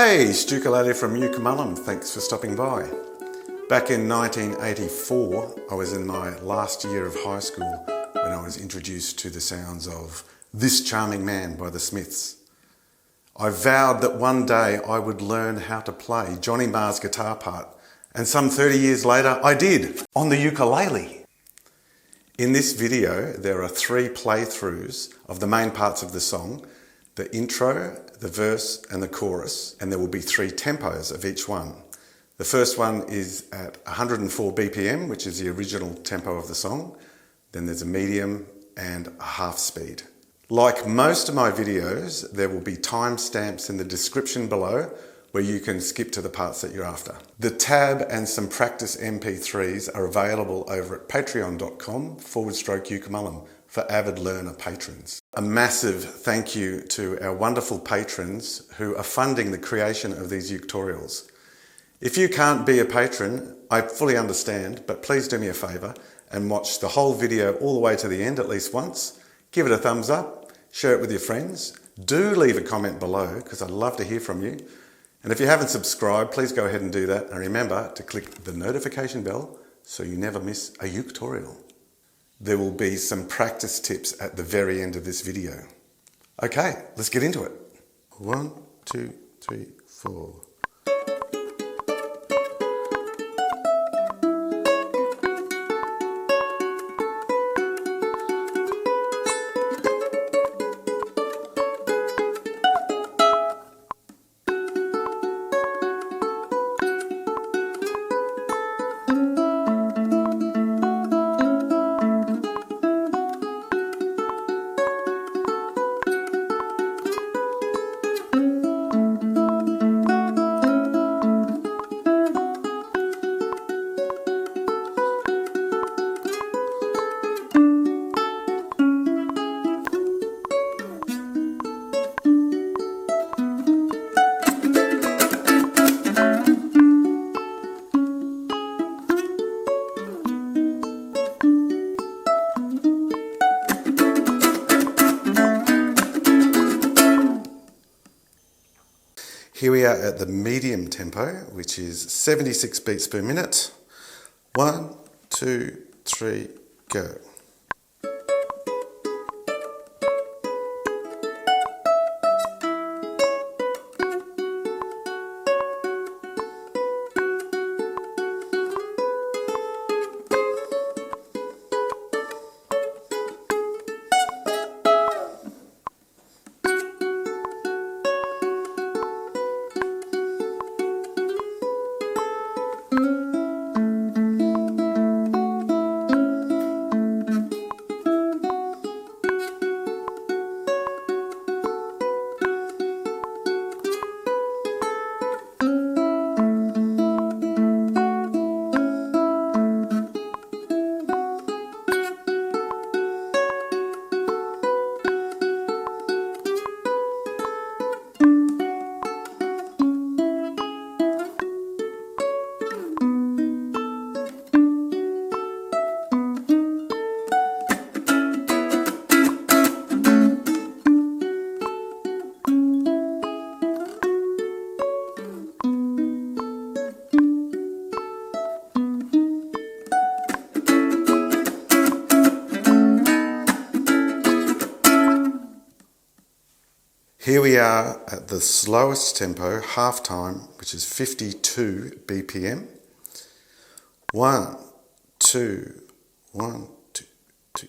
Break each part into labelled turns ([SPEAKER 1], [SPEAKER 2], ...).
[SPEAKER 1] Hey, Stukulele from Uke Mullum, thanks for stopping by. Back in 1984, I was in my last year of high school when I was introduced to the sounds of This Charming Man by the Smiths. I vowed that one day I would learn how to play Johnny Marr's guitar part, and some 30 years later I did, on the ukulele. In this video there are 3 playthroughs of the main parts of the song, the intro, the verse and the chorus, and there will be 3 tempos of each one. The first one is at 104 BPM, which is the original tempo of the song. Then there's a medium and a half speed. Like most of my videos, there will be timestamps in the description below where you can skip to the parts that you're after. The tab and some practice MP3s are available over at patreon.com/Uke Mullum for avid learner patrons. A massive thank you to our wonderful patrons who are funding the creation of these ukulele. If you can't be a patron, I fully understand, but please do me a favour and watch the whole video all the way to the end at least once. Give it a thumbs up, share it with your friends. Do leave a comment below because I'd love to hear from you. And if you haven't subscribed, please go ahead and do that. And remember to click the notification bell so you never miss a ukulele. There will be some practice tips at the very end of this video. Okay, let's get into it. 1, 2, 3, 4. Here we are at the medium tempo, which is 76 beats per minute. 1, 2, 3, go. Here we are at the slowest tempo, half time, which is 52 BPM. 1, 2, 1, 2, 2.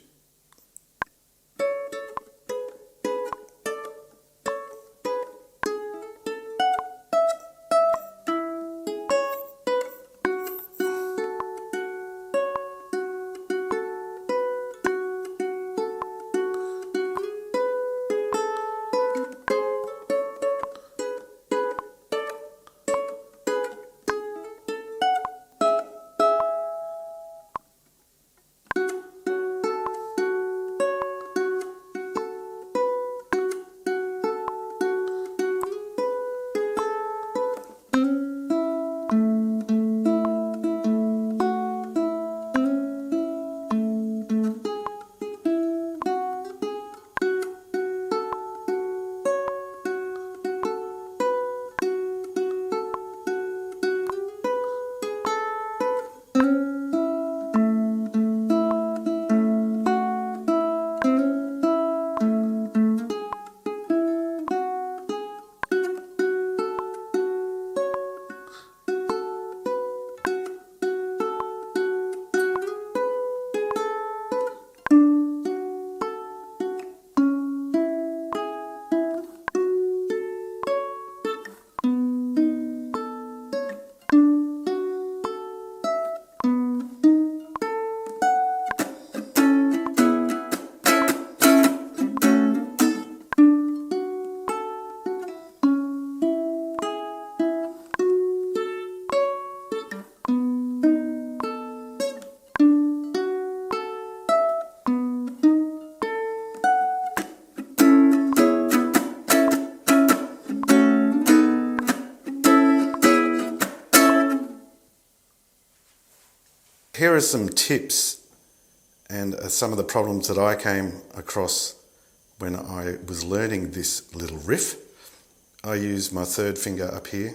[SPEAKER 1] here are some tips and some of the problems that I came across when I was learning this little riff. I use my third finger up here,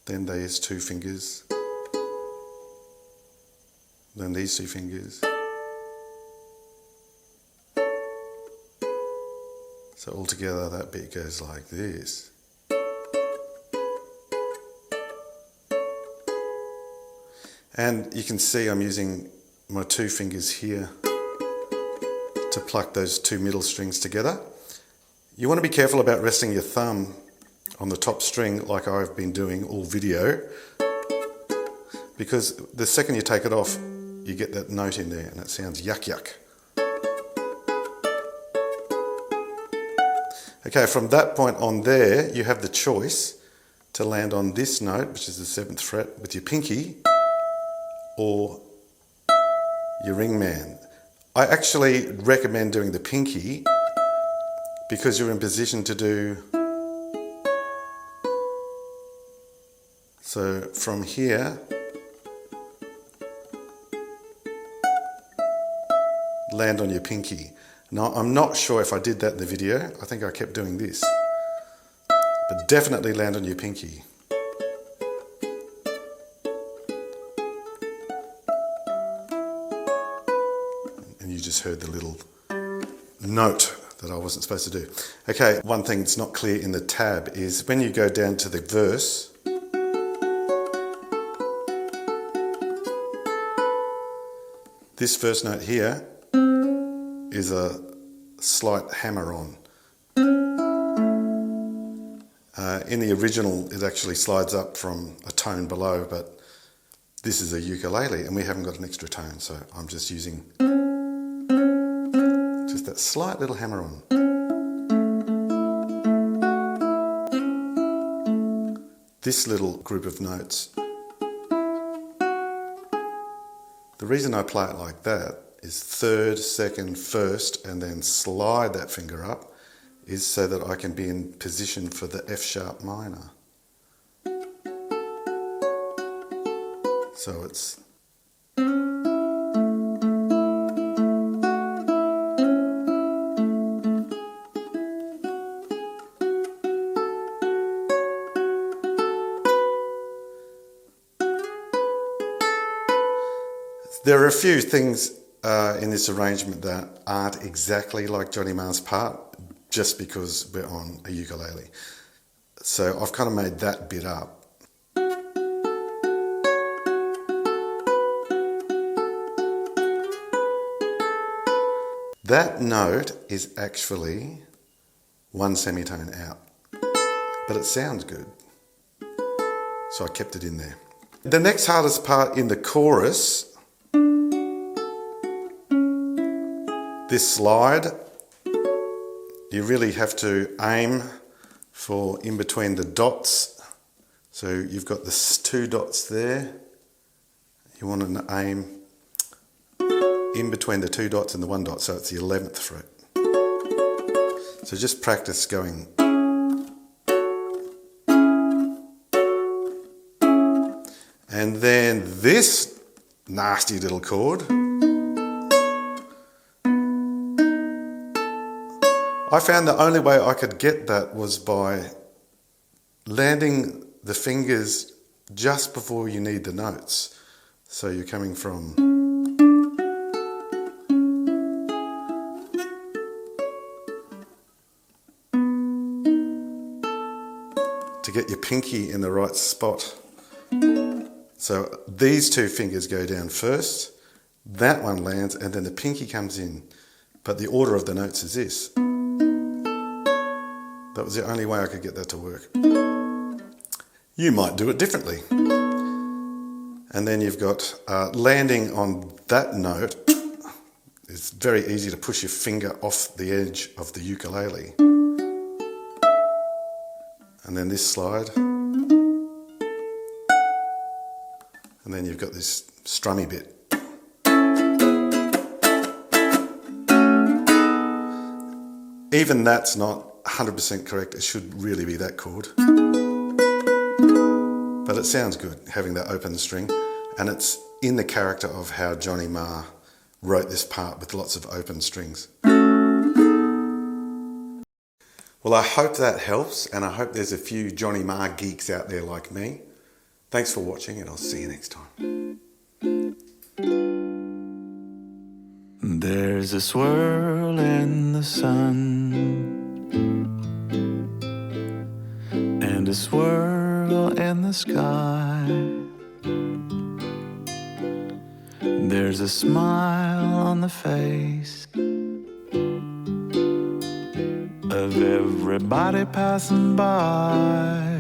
[SPEAKER 1] then these two fingers, then these two fingers. So altogether that bit goes like this. And you can see I'm using my two fingers here to pluck those two middle strings together. You want to be careful about resting your thumb on the top string like I've been doing all video, because the second you take it off, you get that note in there and it sounds yuck yuck. Okay, from that point on there, you have the choice to land on this note, which is the 7th fret, with your pinky, or your ring man. I actually recommend doing the pinky because you're in position to do. So from here, land on your pinky. Now, I'm not sure if I did that in the video. I think I kept doing this. But definitely land on your pinky. And you just heard the little note that I wasn't supposed to do. Okay, one thing that's not clear in the tab is when you go down to the verse, this first note here is a slight hammer on. In the original, it actually slides up from a tone below, but this is a ukulele and we haven't got an extra tone, so I'm just using just that slight little hammer on. This little group of notes, the reason I play it like that is 3rd, 2nd, 1st, and then slide that finger up, is so that I can be in position for the F sharp minor. So it's there are a few things in this arrangement that aren't exactly like Johnny Marr's part, just because we're on a ukulele. So I've kind of made that bit up. That note is actually one semitone out, but it sounds good, so I kept it in there. The next hardest part in the chorus, this slide, you really have to aim for in between the dots. So you've got the 2 dots there. You want to aim in between the 2 dots and the 1 dot, so it's the 11th fret. So just practice going. And then this nasty little chord, I found the only way I could get that was by landing the fingers just before you need the notes. So you're coming from to get your pinky in the right spot. So these 2 fingers go down first, that one lands, and then the pinky comes in. But the order of the notes is this. That was the only way I could get that to work. You might do it differently. And then you've got landing on that note. It's very easy to push your finger off the edge of the ukulele. And then this slide. And then you've got this strummy bit. Even that's not 100% correct. It should really be that chord. But it sounds good having that open string. and it's in the character of how Johnny Marr wrote this part with lots of open strings. Well, I hope that helps, and I hope there's a few Johnny Marr geeks out there like me. Thanks for watching, and I'll see you next time.
[SPEAKER 2] There's a swirl in the sun and a swirl in the sky. There's a smile on the face of everybody passing by.